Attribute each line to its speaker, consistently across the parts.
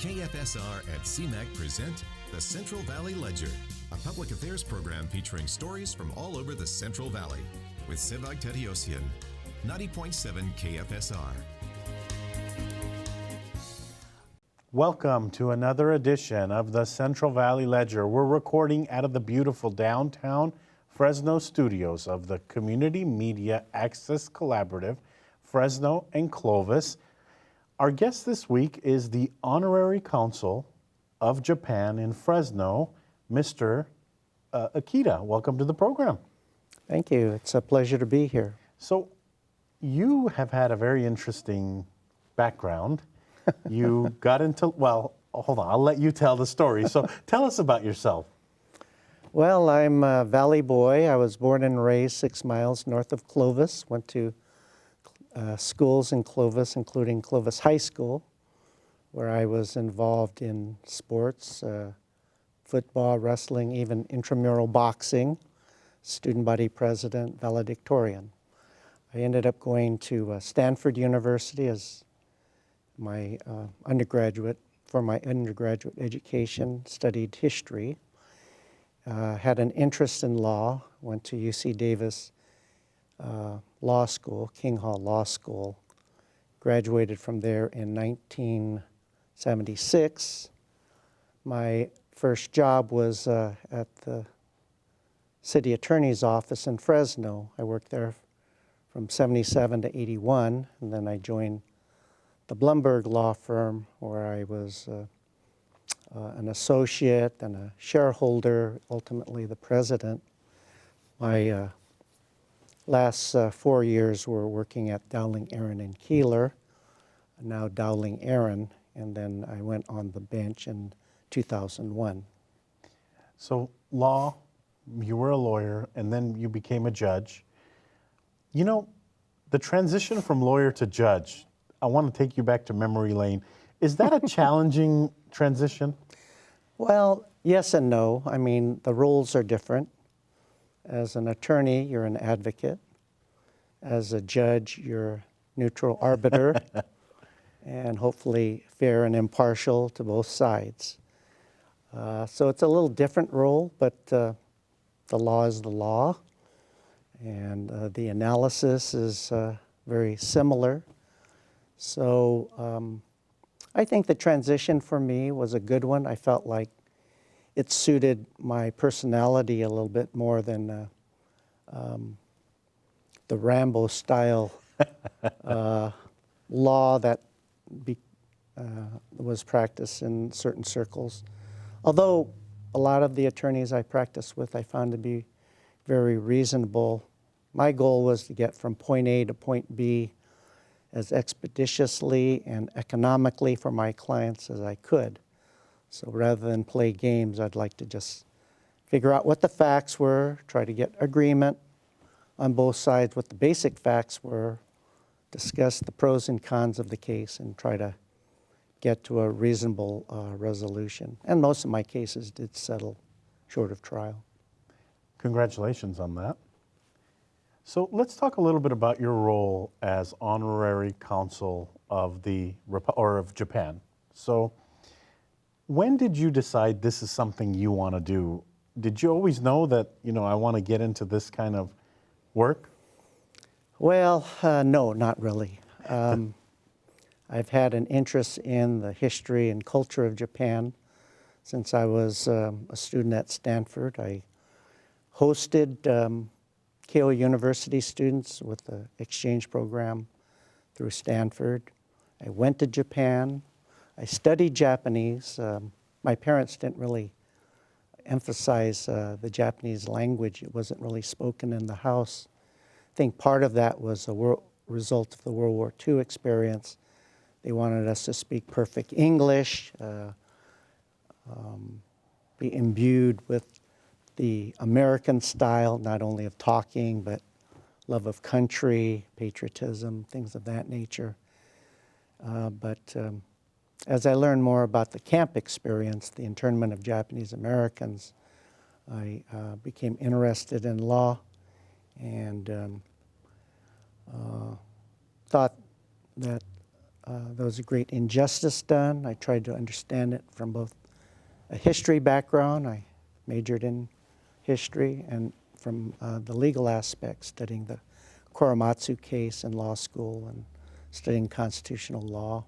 Speaker 1: KFSR at CMAC present the Central Valley Ledger, a public affairs program featuring stories from all over the Central Valley with Sevag Tateosian, 90.7 KFSR.
Speaker 2: Welcome to another edition of the Central Valley Ledger. We're recording out of the beautiful downtown Fresno studios of the Community Media Access Collaborative, Fresno and Clovis. Our guest this week is the Honorary Consul of Japan in Fresno, Mr. Ikeda. Welcome to the program.
Speaker 3: Thank you. It's a pleasure to be here.
Speaker 2: So you have had a very interesting background. You got into, well, hold on, I'll let you tell the story. So tell us about yourself.
Speaker 3: Well, I'm a Valley boy. I was born and raised 6 miles north of Clovis. Went to schools in Clovis, including Clovis High School, where I was involved in sports, football, wrestling, even intramural boxing, student body president, valedictorian. I ended up going to Stanford University as my undergraduate education, studied history, had an interest in law, went to UC Davis Law School, King Hall Law School, graduated from there in 1976. My first job was at the city attorney's office in Fresno. I worked there from 77 to 81, and then I joined the Blumberg law firm, where I was an associate and a shareholder, ultimately the president. My last 4 years were working at Dowling, Aaron and Keeler, now Dowling, Aaron, and then I went on the bench in 2001.
Speaker 2: So law, you were a lawyer, and then you became a judge. You know, the transition from lawyer to judge, I want to take you back to memory lane. Is that a challenging transition?
Speaker 3: Well, yes and no. I mean, the roles are different. As an attorney, you're an advocate. As a judge, you're a neutral arbiter and hopefully fair and impartial to both sides. So it's a little different role, but the law is the law, and the analysis is very similar. So I think the transition for me was a good one. I felt like it suited my personality a little bit more than the Rambo style law that was practiced in certain circles. Although a lot of the attorneys I practiced with I found to be very reasonable. My goal was to get from point A to point B as expeditiously and economically for my clients as I could. So rather than play games, I'd like to just figure out what the facts were, try to get agreement on both sides, what the basic facts were, discuss the pros and cons of the case, and try to get to a reasonable resolution. And most of my cases did settle short of trial.
Speaker 2: Congratulations on that. So let's talk a little bit about your role as Honorary Consul of Japan. So when did you decide this is something you want to do? Did you always know that, you know, I want to get into this kind of work?
Speaker 3: Well, no, not really. I've had an interest in the history and culture of Japan since I was a student at Stanford. I hosted Keio University students with the exchange program through Stanford. I went to Japan. I studied Japanese. My parents didn't really emphasize the Japanese language. It wasn't really spoken in the house. I think part of that was a result of the World War II experience. They wanted us to speak perfect English, be imbued with the American style, not only of talking, but love of country, patriotism, things of that nature. But as I learned more about the camp experience, the internment of Japanese Americans, I became interested in law and thought that there was a great injustice done. I tried to understand it from both a history background. I majored in history, and from the legal aspect, studying the Korematsu case in law school and studying constitutional law.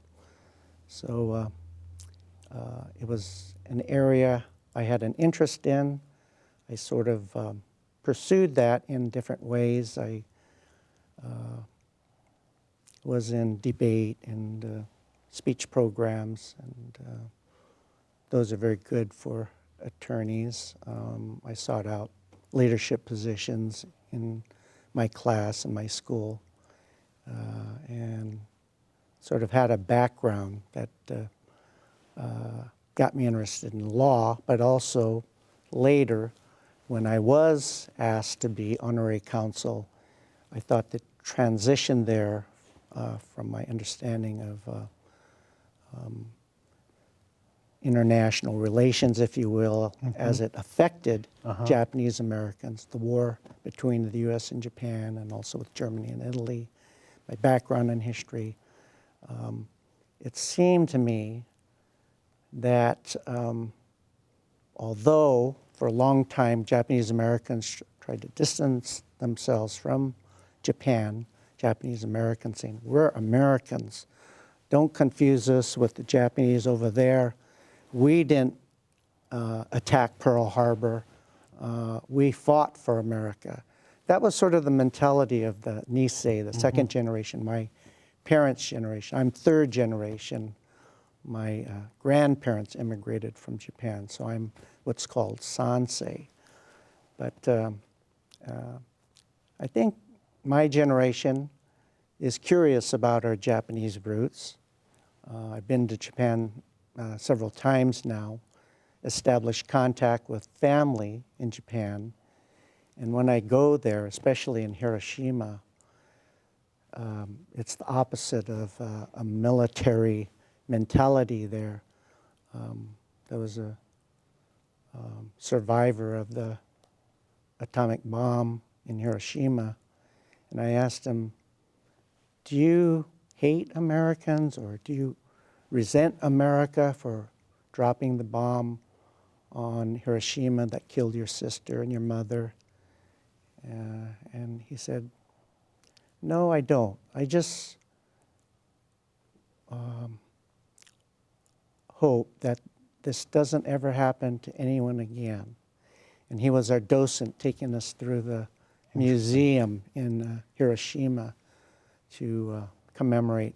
Speaker 3: So it was an area I had an interest in. I sort of pursued that in different ways. I was in debate and speech programs, and those are very good for attorneys. I sought out leadership positions in my class and my school, and sort of had a background that got me interested in law, but also later, when I was asked to be honorary consul, I thought the transition there from my understanding of international relations, if you will, as it affected Japanese Americans, the war between the U.S. and Japan, and also with Germany and Italy, my background in history, it seemed to me that although for a long time Japanese Americans tried to distance themselves from Japan, Japanese Americans saying, we're Americans, don't confuse us with the Japanese over there. We didn't attack Pearl Harbor. We fought for America. That was sort of the mentality of the Nisei, the second generation, my parents' generation. I'm third generation. My grandparents immigrated from Japan, so I'm what's called Sansei. But I think my generation is curious about our Japanese roots. I've been to Japan several times now, established contact with family in Japan, and when I go there, especially in Hiroshima, it's the opposite of a military mentality there. There was a survivor of the atomic bomb in Hiroshima, and I asked him, do you hate Americans, or do you resent America for dropping the bomb on Hiroshima that killed your sister and your mother? And he said, no, I don't. I just hope that this doesn't ever happen to anyone again. And he was our docent, taking us through the museum in Hiroshima to commemorate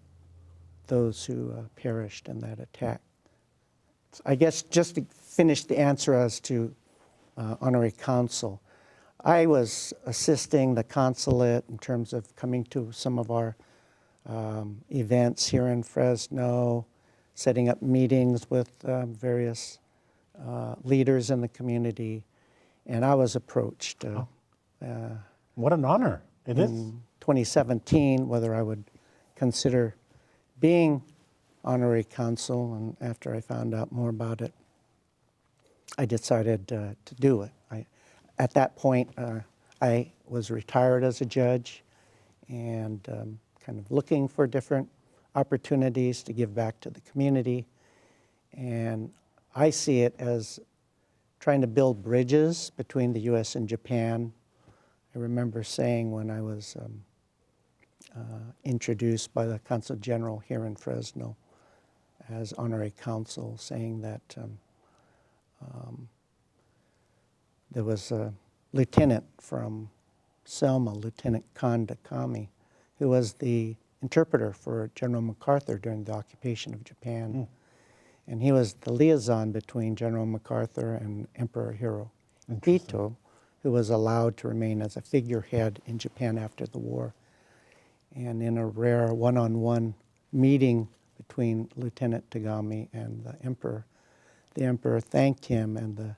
Speaker 3: those who perished in that attack. So I guess just to finish the answer as to honorary consul, I was assisting the consulate in terms of coming to some of our events here in Fresno, setting up meetings with various leaders in the community, and I was approached
Speaker 2: What an honor it is.
Speaker 3: in 2017 whether I would consider being honorary consul, and after I found out more about it, I decided to do it. At that point, I was retired as a judge and kind of looking for different opportunities to give back to the community. And I see it as trying to build bridges between the U.S. and Japan. I remember saying when I was introduced by the Consul General here in Fresno as honorary consul, saying that there was a lieutenant from Selma, Lieutenant Kandakami, who was the interpreter for General MacArthur during the occupation of Japan. And he was the liaison between General MacArthur and Emperor Hirohito, who was allowed to remain as a figurehead in Japan after the war. And in a rare one-on-one meeting between Lieutenant Tagami and the Emperor thanked him and the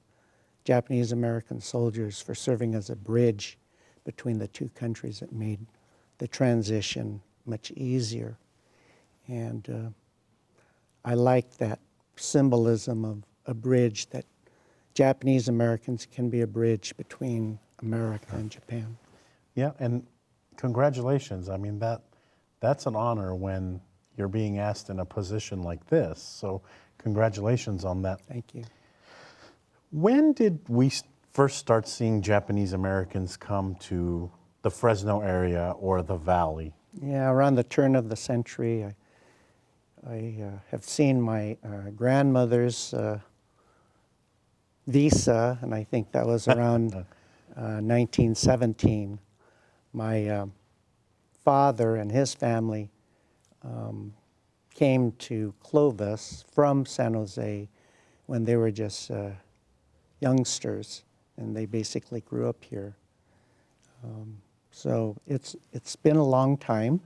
Speaker 3: Japanese American soldiers for serving as a bridge between the two countries that made the transition much easier. And I like that symbolism of a bridge, that Japanese Americans can be a bridge between America and Japan.
Speaker 2: Yeah, and congratulations. I mean, that's an honor when you're being asked in a position like this. So congratulations on that.
Speaker 3: Thank you.
Speaker 2: When did we first start seeing Japanese Americans come to the Fresno area or the Valley?
Speaker 3: Yeah, around the turn of the century, I have seen my grandmother's visa, and I think that was around 1917. My father and his family came to Clovis from San Jose when they were just youngsters, and they basically grew up here. So it's been a long time,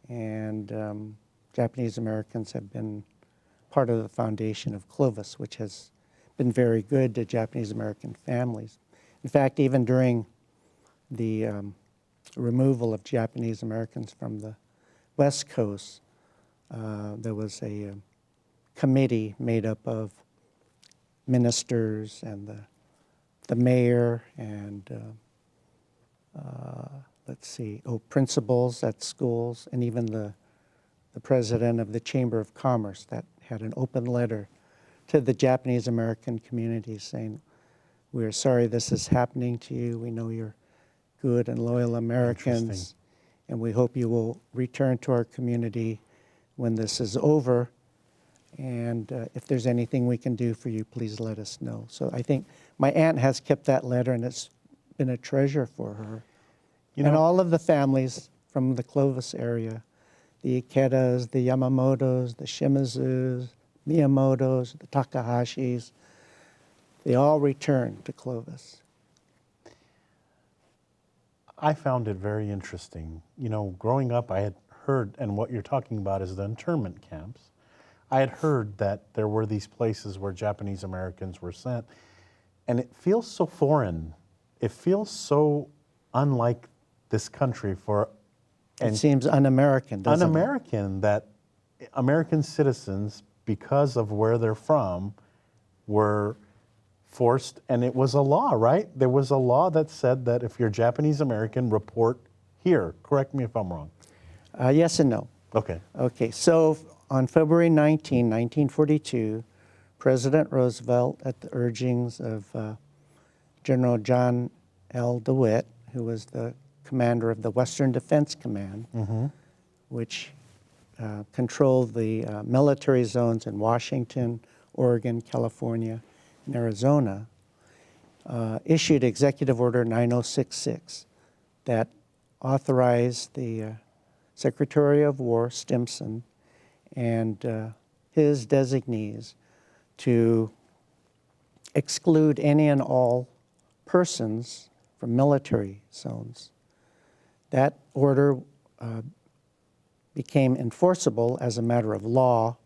Speaker 3: and Japanese Americans have been part of the foundation of Clovis, which has been very good to Japanese American families. In fact, even during the removal of Japanese Americans from the West Coast, there was a committee made up of ministers and the mayor and principals at schools, and even the president of the Chamber of Commerce that had an open letter to the Japanese American community saying, "We're sorry this is happening to you. We know you're good and loyal Americans, and we hope you will return to our community when this is over. And if there's anything we can do for you, please let us know." So I think my aunt has kept that letter, and it's been a treasure for her. And all of the families from the Clovis area, the Ikedas, the Yamamotos, the Shimazus, Miyamotos, the Takahashis, they all returned to Clovis.
Speaker 2: I found it very interesting. Growing up, I had heard, and what you're talking about is the internment camps. I had heard that there were these places where Japanese Americans were sent, and it feels so foreign. It feels so unlike this country
Speaker 3: It seems un-American, doesn't it?
Speaker 2: Un-American that American citizens, because of where they're from, were forced, and it was a law, right? There was a law that said that if you're Japanese American, report here. Correct me if I'm wrong.
Speaker 3: Yes and no.
Speaker 2: Okay.
Speaker 3: Okay, so on February 19, 1942, President Roosevelt, at the urgings of General John L. DeWitt, who was the commander of the Western Defense Command, which controlled the military zones in Washington, Oregon, California, and Arizona, issued Executive Order 9066 that authorized the Secretary of War, Stimson, and his designees to exclude any and all persons from military zones. That order became enforceable as a matter of law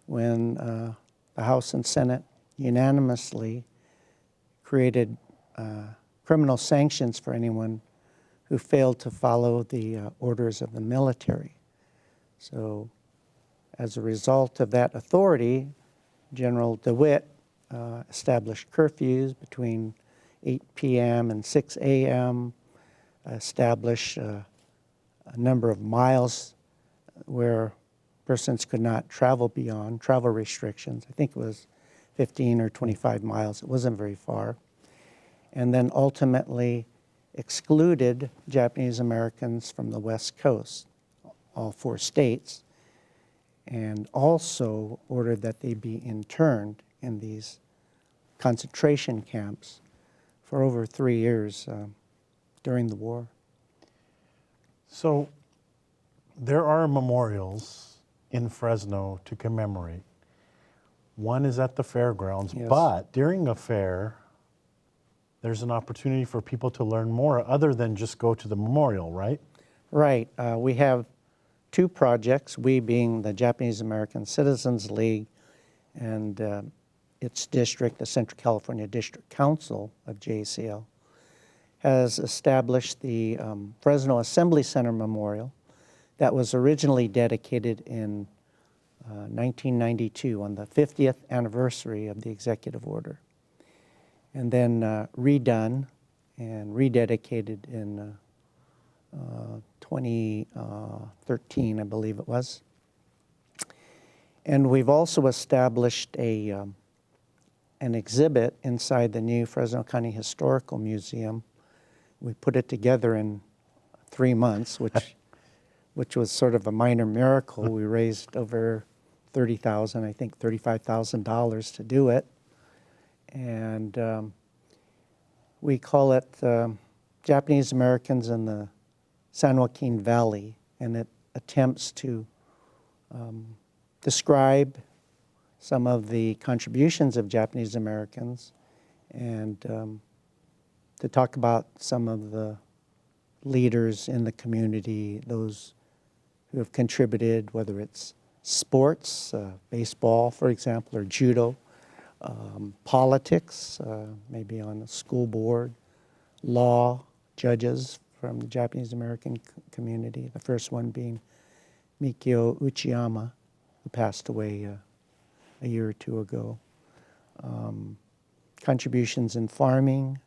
Speaker 3: when the House and Senate unanimously created criminal sanctions for anyone who failed to follow the orders of the military. So as a result of that authority, General DeWitt established curfews between 8 p.m. and 6 a.m., established a number of miles where persons could not travel beyond, travel restrictions. I think it was 15 or 25 miles. It wasn't very far. And then ultimately excluded Japanese Americans from the West Coast, all 4 states, and also ordered that they be interned in these concentration camps for over 3 years during the war.
Speaker 2: So there are memorials in Fresno to commemorate. One is at the fairgrounds,
Speaker 3: Yes.
Speaker 2: but during a fair, there's an opportunity for people to learn more other than just go to the memorial, right?
Speaker 3: Right. We have 2 projects, we being the Japanese American Citizens League and its district, the Central California District Council of JCL, has established the Fresno Assembly Center Memorial that was originally dedicated in 1992 on the 50th anniversary of the executive order, and then redone and rededicated in 2013, I believe it was. And we've also established an exhibit inside the new Fresno County Historical Museum. We put it together in 3 months, which was sort of a minor miracle. We raised over $30,000, I think $35,000 to do it. And we call it Japanese Americans in the San Joaquin Valley, and it attempts to describe some of the contributions of Japanese Americans and to talk about some of the leaders in the community, those who have contributed, whether it's sports, baseball, for example, or judo, politics, maybe on the school board, law, judges from the Japanese American community, the first one being Mikio Uchiyama, who passed away a year or two ago. Contributions in farming,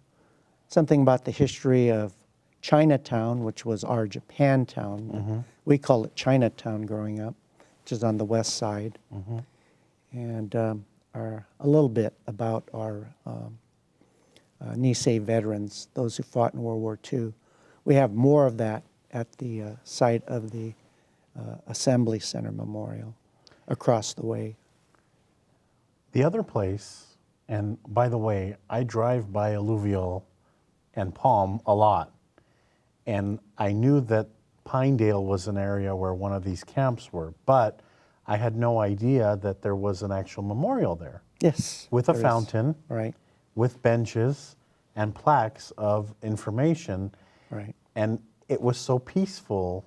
Speaker 3: something about the history of Chinatown, which was our Japantown.
Speaker 2: Mm-hmm.
Speaker 3: We call it Chinatown growing up, which is on the west side.
Speaker 2: Mm-hmm.
Speaker 3: And a little bit about our Nisei veterans, those who fought in World War II. We have more of that at the site of the Assembly Center Memorial across the way.
Speaker 2: The other place, and by the way, I drive by Alluvial and Palm a lot, and I knew that Pinedale was an area where one of these camps were, but I had no idea that there was an actual memorial there.
Speaker 3: Yes.
Speaker 2: With a
Speaker 3: there is.
Speaker 2: fountain,
Speaker 3: Right.
Speaker 2: with benches and plaques of information.
Speaker 3: Right.
Speaker 2: And it was so peaceful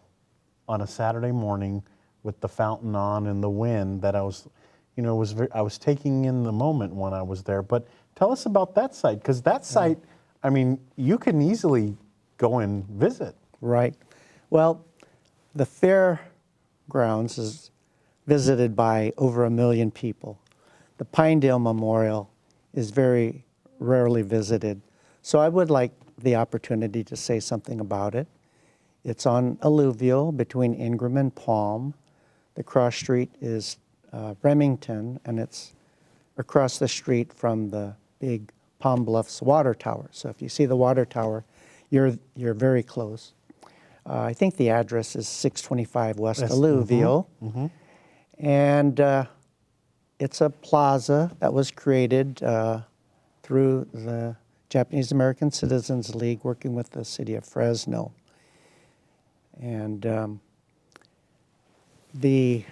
Speaker 2: on a Saturday morning with the fountain on and the wind that I was, you know, I was taking in the moment when I was there. But tell us about that site, because that site, I mean, you can easily go and visit.
Speaker 3: Right. Well, the fairgrounds is visited by over 1 million people. The Pinedale Memorial is very rarely visited. So I would like the opportunity to say something about it. It's on Alluvial between Ingram and Palm. The cross street is Remington, and it's across the street from the big Palm Bluffs water tower. So if you see the water tower, you're very close. I think the address is 625 West Alluvial.
Speaker 2: Mm-hmm.
Speaker 3: And it's a plaza that was created through the Japanese American Citizens League working with the city of Fresno. And the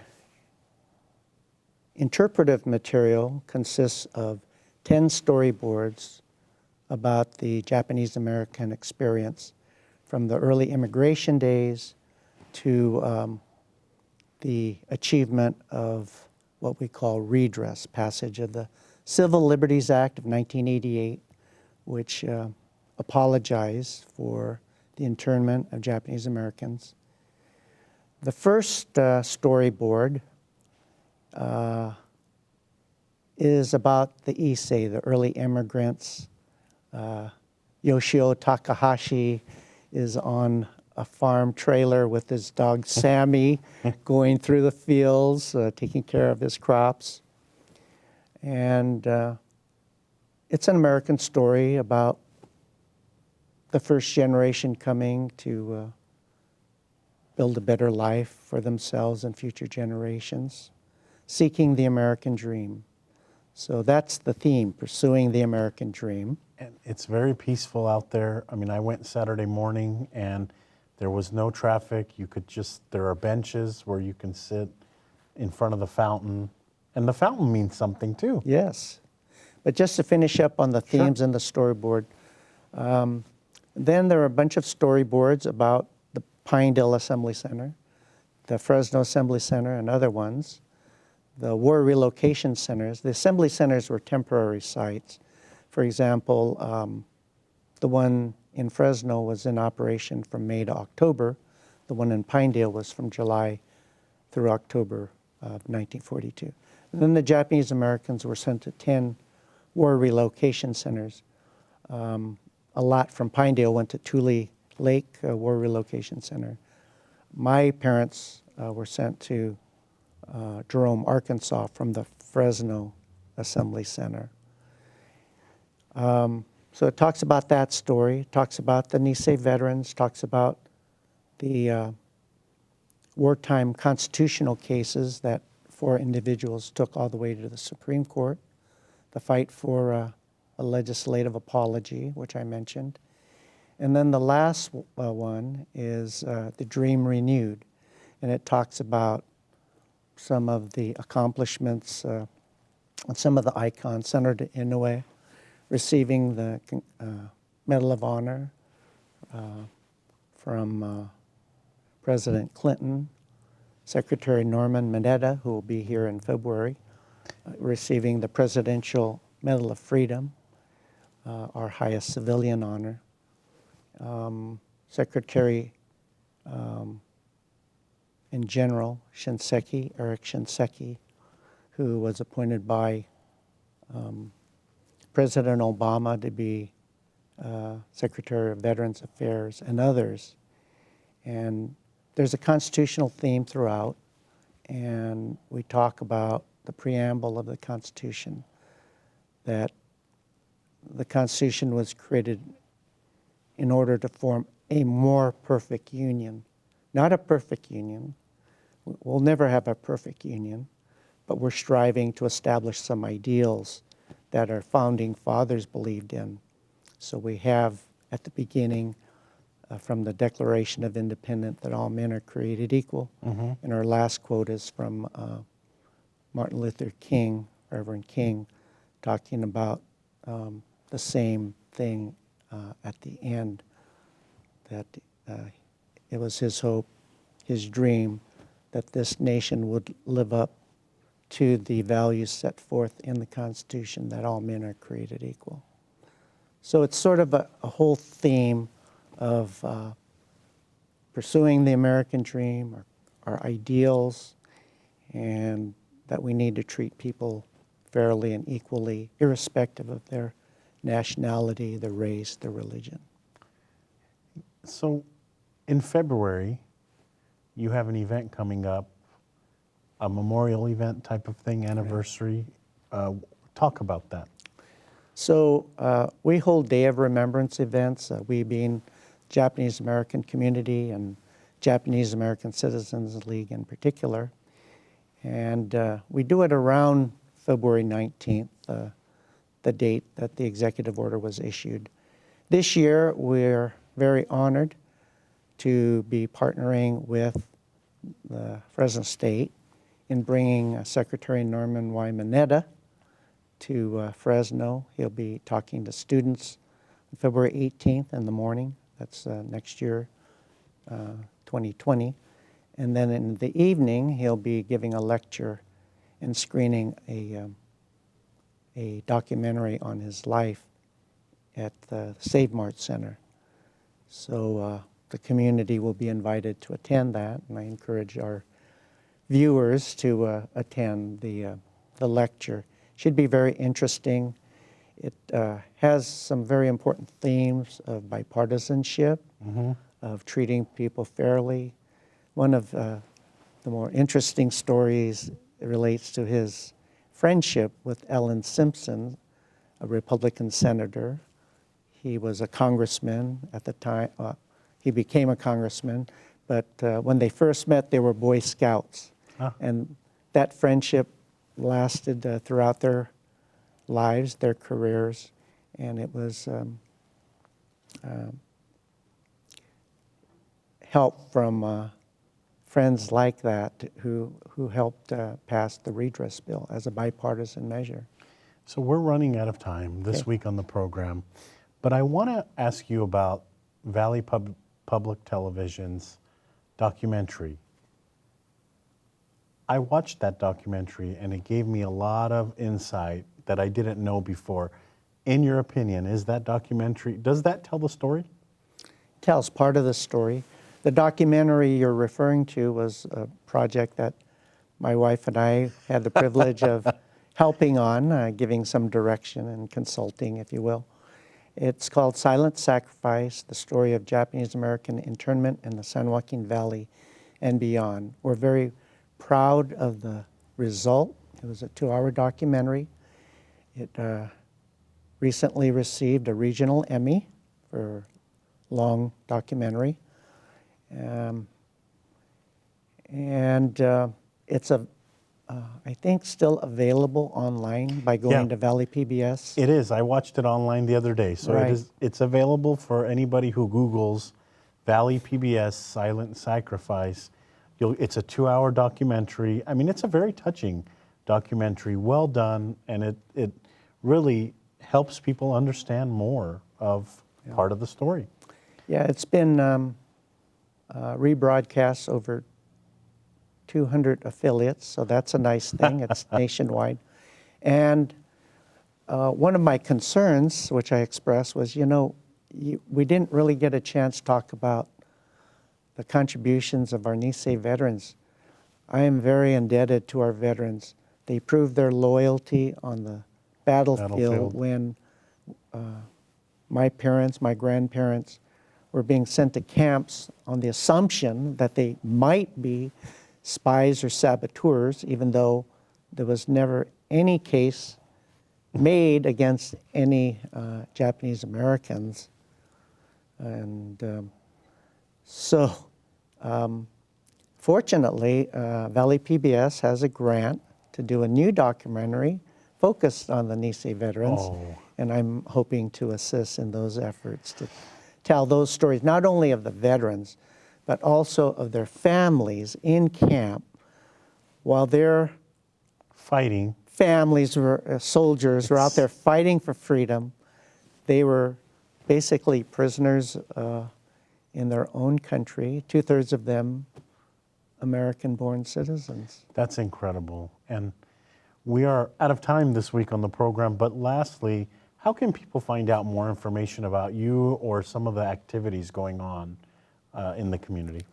Speaker 3: interpretive material consists of 10 storyboards about the Japanese American experience from the early immigration days to the achievement of what we call redress, passage of the Civil Liberties Act of 1988, which apologized for the internment of Japanese Americans. The first storyboard is about the Issei, the early immigrants. Yoshio Takahashi is on a farm trailer with his dog Sammy going through the fields, taking care of his crops. And it's an American story about the first generation coming to build a better life for themselves and future generations, seeking the American dream. So that's the theme, pursuing the American dream.
Speaker 2: And it's very peaceful out there. I mean, I went Saturday morning and there was no traffic. You could there are benches where you can sit in front of the fountain. And the fountain means something too.
Speaker 3: Yes. But just to finish up on the themes in the storyboard, then there are a bunch of storyboards about the Pinedale Assembly Center, the Fresno Assembly Center, and other ones. The war relocation centers. The assembly centers were temporary sites. For example, the one in Fresno was in operation from May to October. The one in Pinedale was from July through October of 1942. And then the Japanese Americans were sent to 10 war relocation centers. A lot from Pinedale went to Tule Lake War Relocation Center. My parents were sent to Jerome, Arkansas, from the Fresno Assembly Center. So it talks about that story, talks about the Nisei veterans, talks about the wartime constitutional cases that 4 individuals took all the way to the Supreme Court, the fight for a legislative apology, which I mentioned. And then the last one is The Dream Renewed, and it talks about some of the accomplishments and some of the icons. Senator Inoue receiving the Medal of Honor from President Clinton, Secretary Norman Mineta, who will be here in February, receiving the Presidential Medal of Freedom, our highest civilian honor. Secretary in General Eric Shinseki, who was appointed by President Obama to be Secretary of Veterans Affairs, and others. And there's a constitutional theme throughout, and we talk about the preamble of the Constitution, that the Constitution was created in order to form a more perfect union. Not a perfect union. We'll never have a perfect union, but we're striving to establish some ideals that our founding fathers believed in. So we have at the beginning, from the Declaration of Independence, that all men are created equal. Mm-hmm. And our last quote is from Martin Luther King, Reverend King, talking about the same thing at the end, that it was his hope, his dream, that this nation would live up to the values set forth in the Constitution, that all men are created equal. So it's sort of a whole theme of pursuing the American dream, our ideals, and that we need to treat people fairly and equally, irrespective of their nationality, their race, their religion.
Speaker 2: So in February, you have an event coming up, a memorial event type of thing, anniversary. Talk about that.
Speaker 3: So we hold Day of Remembrance events, we being Japanese American community and Japanese American Citizens League in particular. And we do it around February 19th, the date that the executive order was issued. This year, we're very honored to be partnering with the Fresno State in bringing Secretary Norman Y. Mineta to Fresno. He'll be talking to students on February 18th in the morning. That's next year, 2020. And then in the evening, he'll be giving a lecture and screening a documentary on his life at the Save Mart Center. So the community will be invited to attend that, and I encourage our viewers to attend the lecture. Should be very interesting. It has some very important themes of bipartisanship, mm-hmm. of treating people fairly. One of the more interesting stories relates to his friendship with Ellen Simpson, a Republican senator. He was a congressman at the time. He became a congressman, but when they first met, they were Boy Scouts. Huh. And that friendship lasted throughout their lives, their careers, and it was help from friends like that who helped pass the redress bill as a bipartisan measure.
Speaker 2: So we're running out of time this week on the program, but I want to ask you about Valley Public Television's documentary. I watched that documentary and it gave me a lot of insight that I didn't know before. In your opinion, is that documentary, does that tell the story?
Speaker 3: It tells part of the story. The documentary you're referring to was a project that my wife and I had the privilege of helping on, giving some direction and consulting, if you will. It's called Silent Sacrifice, the story of Japanese American internment in the San Joaquin Valley and beyond. We're very proud of the result. It was a 2-hour documentary. It recently received a regional Emmy for long documentary. It's I think still available online by going to Valley PBS.
Speaker 2: It is. I watched it online the other day. So
Speaker 3: Right.
Speaker 2: it's available for anybody who Googles Valley PBS Silent Sacrifice. It's a 2-hour documentary. I mean, it's a very touching documentary, well done, and it really helps people understand more of part of the story.
Speaker 3: Yeah, it's been rebroadcast over 200 affiliates, so that's a nice thing. It's nationwide. And one of my concerns, which I expressed, was, we didn't really get a chance to talk about the contributions of our Nisei veterans. I am very indebted to our veterans. They proved their loyalty on the battlefield when my parents, my grandparents were being sent to camps on the assumption that they might be spies or saboteurs, even though there was never any case made against any Japanese Americans. And fortunately, Valley PBS has a grant to do a new documentary focused on the Nisei veterans, and I'm hoping to assist in those efforts to tell those stories, not only of the veterans, but also of their families in camp while their
Speaker 2: Fighting.
Speaker 3: families were soldiers were out there fighting for freedom. They were basically prisoners in their own country, 2/3 of them American-born citizens.
Speaker 2: That's incredible. And we are out of time this week on the program, but lastly, how can people find out more information about you or some of the activities going on in the community?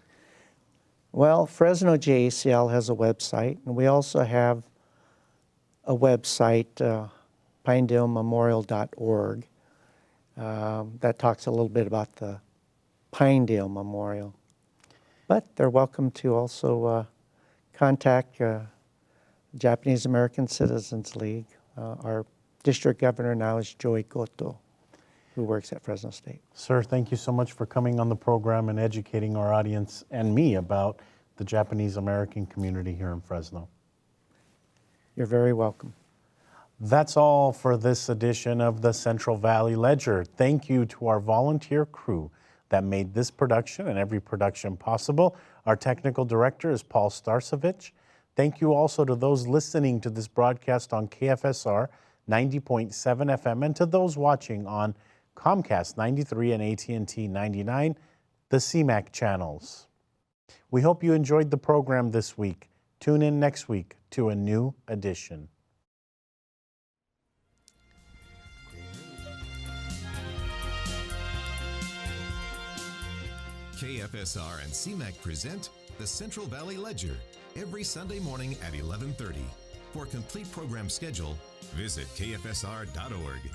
Speaker 3: Well, Fresno JACL has a website, and we also have a website, pinedale.memorial.org, that talks a little bit about the Pinedale Memorial. But they're welcome to also contact Japanese American Citizens League. Our district governor now is Joey Goto, who works at Fresno State.
Speaker 2: Sir, thank you so much for coming on the program and educating our audience and me about the Japanese American community here in Fresno.
Speaker 3: You're very welcome.
Speaker 2: That's all for this edition of the Central Valley Ledger. Thank you to our volunteer crew that made this production and every production possible. Our technical director is Paul Starsevich. Thank you also to those listening to this broadcast on KFSR 90.7 FM and to those watching on Comcast 93 and AT&T 99, the CMAC channels. We hope you enjoyed the program this week. Tune in next week to a new edition.
Speaker 1: KFSR and CMAC present the Central Valley Ledger every Sunday morning at 11:30. For a complete program schedule, visit kfsr.org.